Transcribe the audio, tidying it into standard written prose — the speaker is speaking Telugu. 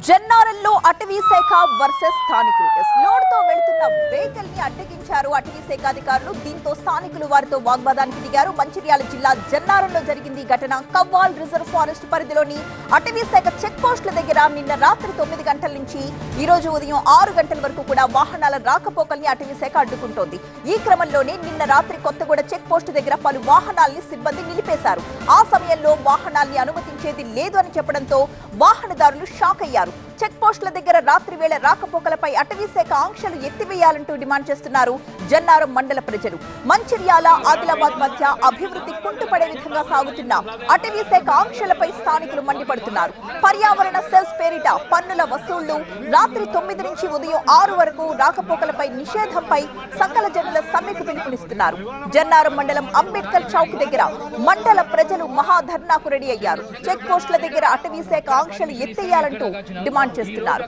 జన్నారంలో అటవీ శాఖ వర్సెస్ స్థానికులు లోడ్ తో వెళ్తున్న వెహికల్ ని అడ్డగించారు అటవీ శాఖ అధికారులు. దీంతో స్థానికులు వారితో వాగ్వాదానికి దిగారు. మంచిర్యాల జిల్లా జన్నారంలో జరిగింది ఘటన. కవ్వాల్ రిజర్వ్ ఫారెస్ట్ పరిధిలోని అటవీ శాఖ చెక్ పోస్టుల దగ్గర నిన్న రాత్రి 9 గంటల నుంచి ఈ రోజు ఉదయం 6 గంటల వరకు కూడా వాహనాల రాకపోకల్ని అటవీ శాఖ అడ్డుకుంటోంది. ఈ క్రమంలోనే నిన్న రాత్రి కొత్తగూడ చెక్ పోస్టు దగ్గర పలు వాహనాల్ని సిబ్బంది నిలిపేశారు. ఆ సమయంలో వాహనాల్ని అనుమతించేది లేదు అని చెప్పడంతో వాహనదారులు షాక్ అయ్యారు. చెక్ పోస్టుల దగ్గర రాత్రి వేళ రాకపోకలపై అటవీ శాఖ ఆంక్షలు ఎత్తివేయాలంటూ డిమాండ్ చేస్తున్నారు జన్నారం మండల ప్రజలు. మంచిర్యాల ఆదిలాబాద్ మధ్య అభివృద్ధి కుంటుపడే విధంగా సాగుతున్న అటవీ శాఖ ఆంక్షలపై స్థానికులు మండిపడుతున్నారు. పర్యావరణ సెస్ పేరిట పన్నుల వసూళ్లు, రాత్రి 9 నుంచి ఉదయం 6 వరకు రాకపోకలపై నిషేధంపై సకల జనుల సమ్మెకు పిలుపునిస్తున్నారు. జన్నారం మండలం అంబేద్కర్ చౌక్ దగ్గర మండల ప్రజలు మహాధర్నాకు రెడీ అయ్యారు. చెక్ పోస్టుల దగ్గర అటవీ శాఖ ఆంక్షలు ఎత్తేయాలంటూ డిమాండ్ చేస్తున్నారు.